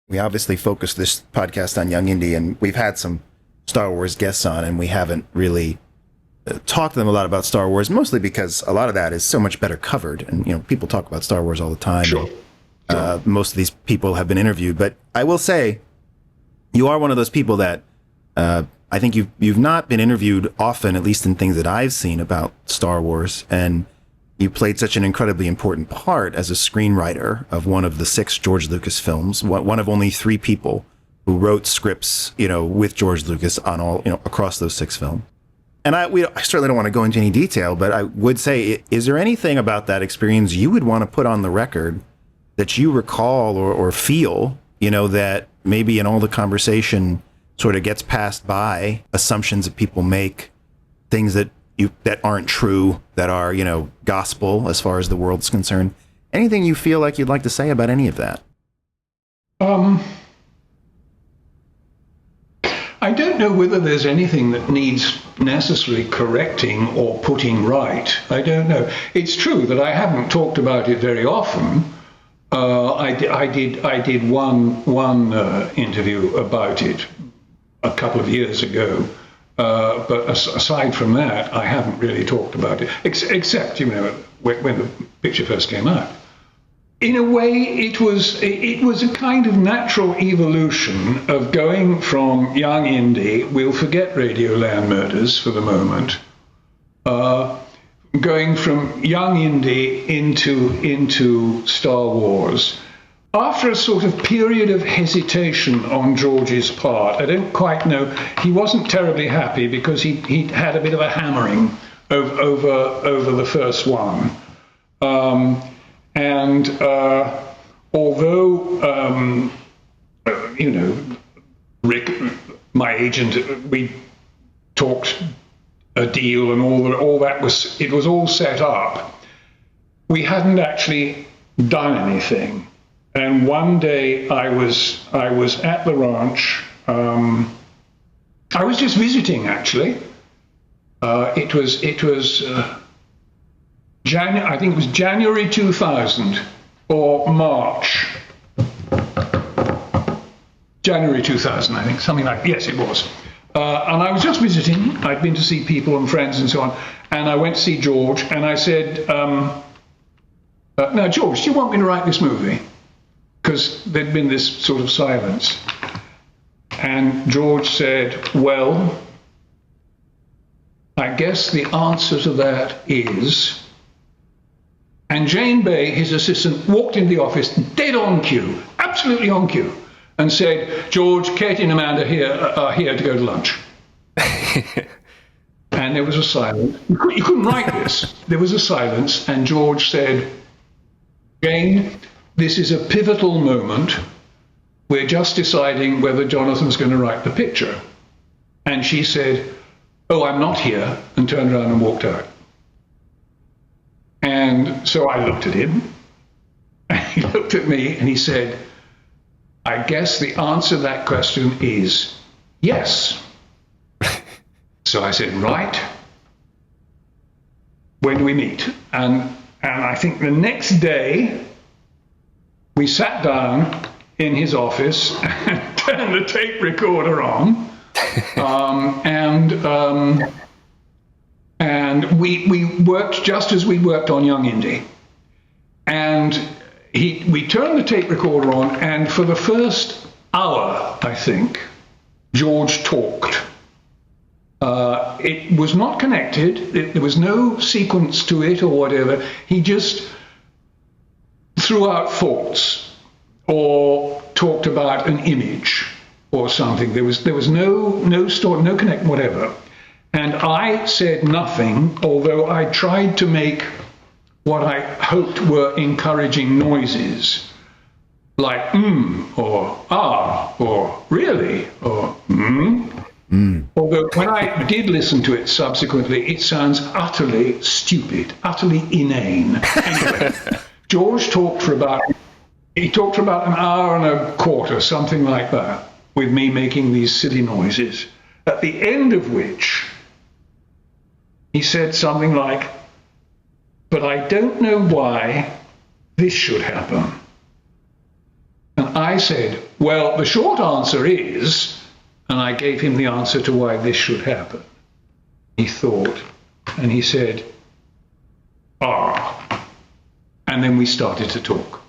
we obviously focus this podcast on Young Indy, and we've had some Star Wars guests on, and we haven't really talked to them a lot about Star Wars, mostly because a lot of that is so much better covered. And, you know, people talk about Star Wars all the time. Sure. Most of these people have been interviewed, but I will say you are one of those people that I think you've not been interviewed often, at least in things that I've seen about Star Wars, and you played such an incredibly important part as a screenwriter of one of the 6 George Lucas films, one of only 3 people who wrote scripts, you know, with George Lucas on all, you know, across those 6 films. And I certainly don't want to go into any detail, but I would say, is there anything about that experience you would want to put on the record that you recall or feel, you know, that maybe in all the conversation sort of gets passed by, assumptions that people make, things that aren't true, that are, you know, gospel as far as the world's concerned? Anything you feel like you'd like to say about any of that? I don't know whether there's anything that needs necessarily correcting or putting right. I don't know. It's true that I haven't talked about it very often. I did one interview about it a couple of years ago, but aside from that, I haven't really talked about it, except, you know, when the picture first came out. In a way, it was a kind of natural evolution of going from Young Indy, we'll forget Radioland Murders for the moment, going from Young Indy into Star Wars. After a sort of period of hesitation on George's part, I don't quite know, he wasn't terribly happy because he had a bit of a hammering over the first one. And although, you know, Rick, my agent, we talked a deal and all that was all set up, we hadn't actually done anything. And one day I was at the ranch. I was just visiting, actually. It was I think it was January 2000 or March. January 2000, I think, something like, yes, it was. And I was just visiting. I'd been to see people and friends and so on. And I went to see George, and I said, now, George, do you want me to write this movie? Because there'd been this sort of silence. And George said, well, I guess the answer to that is... And Jane Bay, his assistant, walked into the office, dead on cue, absolutely on cue, and said, George, Katie and Amanda are here to go to lunch. And there was a silence. You couldn't write this. There was a silence, and George said, Jane, this is a pivotal moment. We're just deciding whether Jonathan's going to write the picture. And she said, oh, I'm not here, and turned around and walked out. And so I looked at him, and he looked at me, and he said, I guess the answer to that question is yes. So I said, right. When do we meet? And I think the next day, we sat down in his office and turned the tape recorder on. And we worked just as we worked on Young Indy. And we turned the tape recorder on, and for the first hour, I think, George talked. It was not connected. There was no sequence to it or whatever. He just threw out thoughts or talked about an image or something. There was no story, no connect, whatever. And I said nothing, although I tried to make what I hoped were encouraging noises, like or ah, or really, or Although when I did listen to it subsequently, it sounds utterly stupid, utterly inane. Anyway, George talked for about an hour and a quarter, something like that, with me making these silly noises, at the end of which he said something like, but I don't know why this should happen. And I said, well, the short answer is, and I gave him the answer to why this should happen. He thought, and he said, and then we started to talk.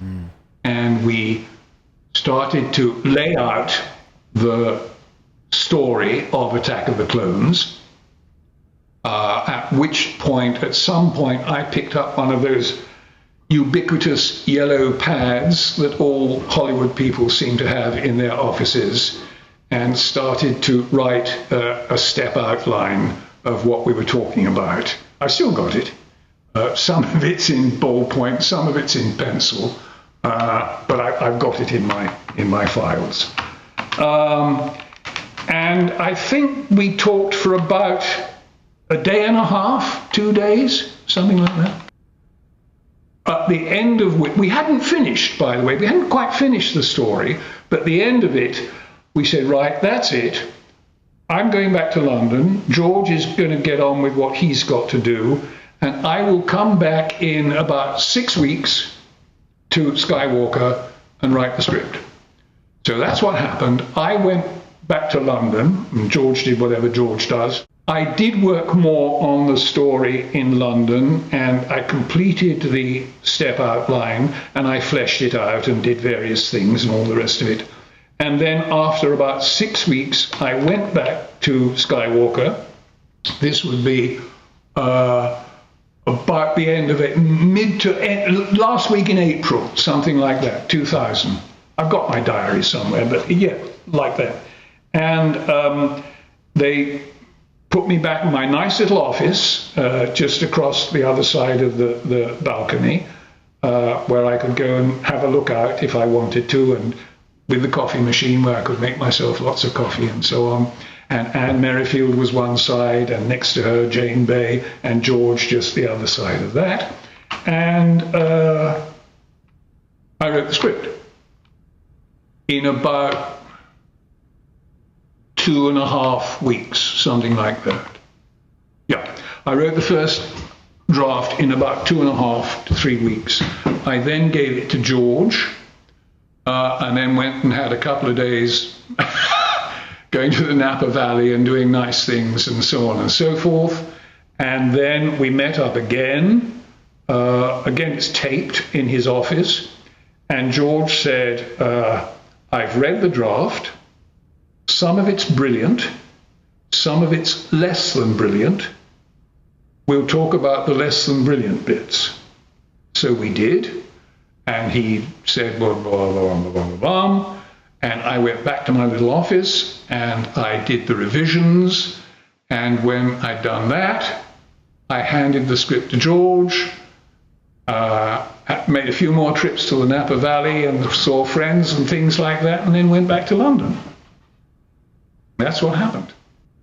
And we started to lay out the story of Attack of the Clones, at which point, at some point, I picked up one of those ubiquitous yellow pads that all Hollywood people seem to have in their offices and started to write a step outline of what we were talking about. I still got it. Some of it's in ballpoint, some of it's in pencil, but I've got it in my files. And I think we talked for about a day and a half, 2 days, something like that. At the end of which, we hadn't finished, by the way, we hadn't quite finished the story, but at the end of it, we said, right, that's it. I'm going back to London. George is going to get on with what he's got to do, and I will come back in about 6 weeks to Skywalker and write the script. So that's what happened. I went back to London, and George did whatever George does. I did work more on the story in London, and I completed the step outline, and I fleshed it out and did various things and all the rest of it. And then after about 6 weeks, I went back to Skywalker. This would be about the end of it, mid to end, last week in April, something like that, 2000. I've got my diary somewhere, but yeah, like that. And they put me back in my nice little office, just across the other side of the balcony, where I could go and have a look out if I wanted to, and with the coffee machine where I could make myself lots of coffee and so on. And Anne Merrifield was one side, and next to her, Jane Bay, and George just the other side of that. And I wrote the script in about 2.5 weeks, something like that. Yeah, I wrote the first draft in about 2.5 to 3 weeks. I then gave it to George, and then went and had a couple of days going to the Napa Valley and doing nice things and so on and so forth. And then we met up again. Again, it's taped in his office. And George said, I've read the draft. Some of it's brilliant. Some of it's less than brilliant. We'll talk about the less than brilliant bits. So we did. And he said, blah, blah, blah, blah, blah, blah, blah. And I went back to my little office and I did the revisions. And when I'd done that, I handed the script to George, made a few more trips to the Napa Valley and saw friends and things like that, and then went back to London. That's what happened.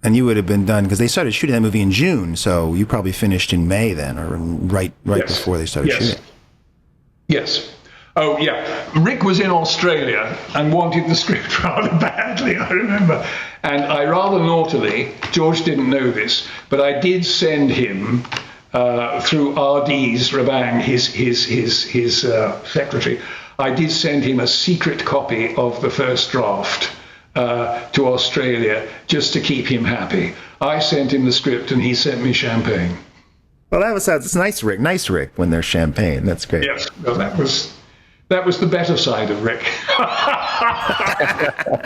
And you would have been done, because they started shooting that movie in June, so you probably finished in May then, or right yes. before they started shooting. Yes. Oh, yeah. Rick was in Australia and wanted the script rather badly, I remember. And I rather naughtily, George didn't know this, but I did send him, through R.D.'s Rabang, his secretary, I did send him a secret copy of the first draft to Australia just to keep him happy. I sent him the script and he sent me champagne. Well, it's nice, Rick. Nice Rick when there's champagne. That's great. Yes, well, that was the better side of Rick.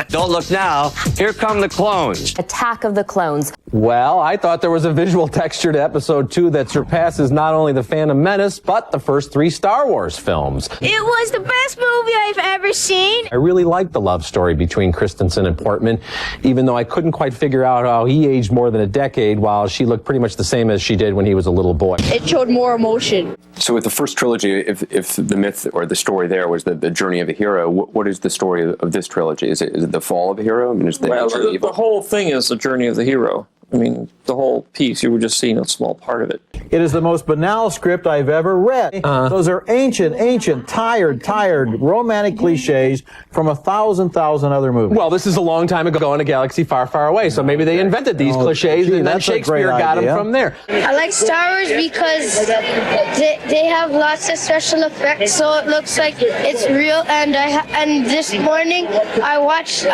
Don't look now. Here come the clones. Attack of the Clones. Well, I thought there was a visual texture to episode 2 that surpasses not only The Phantom Menace, but the first 3 Star Wars films. It was the best movie I've ever seen. I really liked the love story between Christensen and Portman, even though I couldn't quite figure out how he aged more than a decade while she looked pretty much the same as she did when he was a little boy. It showed more emotion. So with the first trilogy, if the myth or the story there was the journey of a hero, what is the story of this trilogy? Is it the fall of a hero? I mean, is the the whole thing is the journey of the hero. I mean, the whole piece, you were just seeing a small part of it. It is the most banal script I've ever read. Those are ancient, tired romantic cliches from a thousand other movies. Well, this is a long time ago in a galaxy far, far away, so maybe they invented these cliches, and then Shakespeare got them from there. I like Star Wars because they have lots of special effects, so it looks like it's real. And and this morning I watched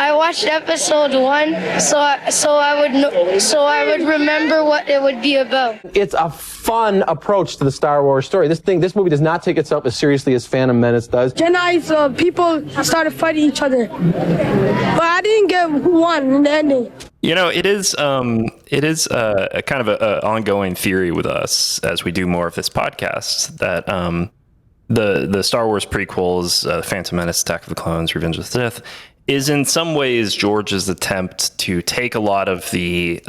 episode 1, so I would remember what it would be about. It's a fun approach to the Star Wars story. This movie does not take itself as seriously as Phantom Menace does. Jedi's people started fighting each other, but I didn't get who won in the ending. You know, it is a kind of an ongoing theory with us as we do more of this podcast that the Star Wars prequels, Phantom Menace, Attack of the Clones, Revenge of the Sith, is in some ways George's attempt to take a lot of the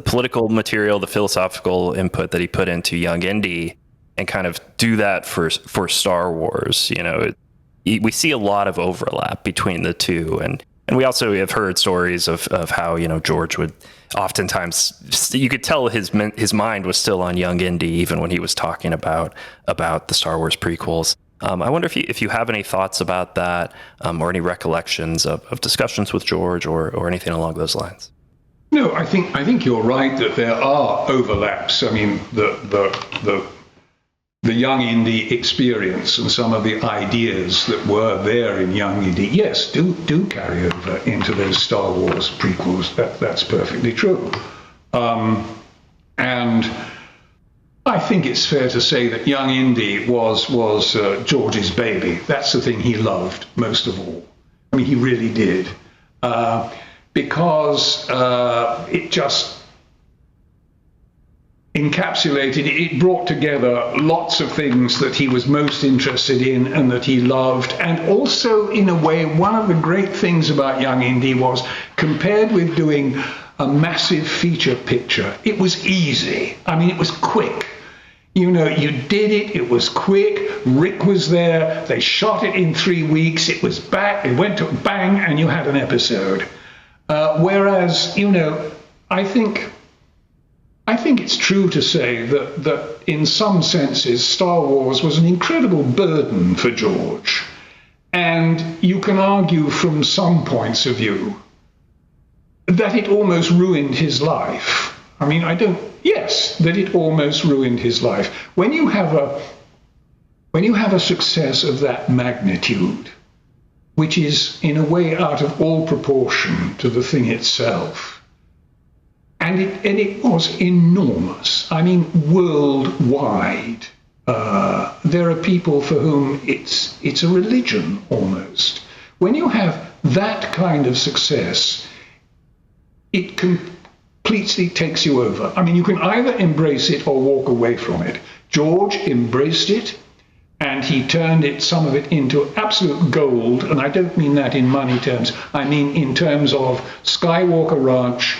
political material, the philosophical input that he put into Young Indy, and kind of do that for Star Wars. You know, we see a lot of overlap between the two, and we also have heard stories of how, you know, George would oftentimes, you could tell his mind was still on Young Indy even when he was talking about the Star Wars prequels. I wonder if you have any thoughts about that, or any recollections of discussions with George or anything along those lines. No, I think you're right that there are overlaps. I mean, the Young Indy experience and some of the ideas that were there in Young Indy, yes, do carry over into those Star Wars prequels. That's perfectly true. And I think it's fair to say that Young Indy was George's baby. That's the thing he loved most of all. I mean, he really did. Because it just encapsulated, it brought together lots of things that he was most interested in and that he loved. And also, in a way, one of the great things about Young Indy was, compared with doing a massive feature picture, it was easy. I mean, it was quick. You know, you did it, it was quick, Rick was there, they shot it in 3 weeks, it was back, it went to bang, and you had an episode. Whereas, you know, I think it's true to say that in some senses Star Wars was an incredible burden for George. And you can argue from some points of view that it almost ruined his life. I mean, that it almost ruined his life. When you have a success of that magnitude, which is in a way out of all proportion to the thing itself. And it was enormous. I mean, worldwide. There are people for whom it's a religion almost. When you have that kind of success, it completely takes you over. I mean, you can either embrace it or walk away from it. George embraced it, and he turned some of it into absolute gold, and I don't mean that in money terms. I mean in terms of Skywalker Ranch,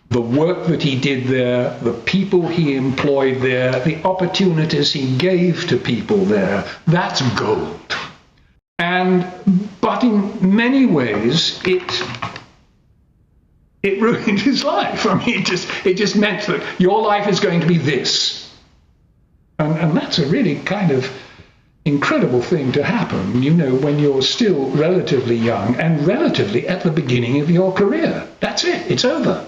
the work that he did there, the people he employed there, the opportunities he gave to people there. That's gold. But in many ways, it ruined his life. I mean, it just meant that your life is going to be this. And that's a really kind of incredible thing to happen, you know, when you're still relatively young and relatively at the beginning of your career. That's it. It's over.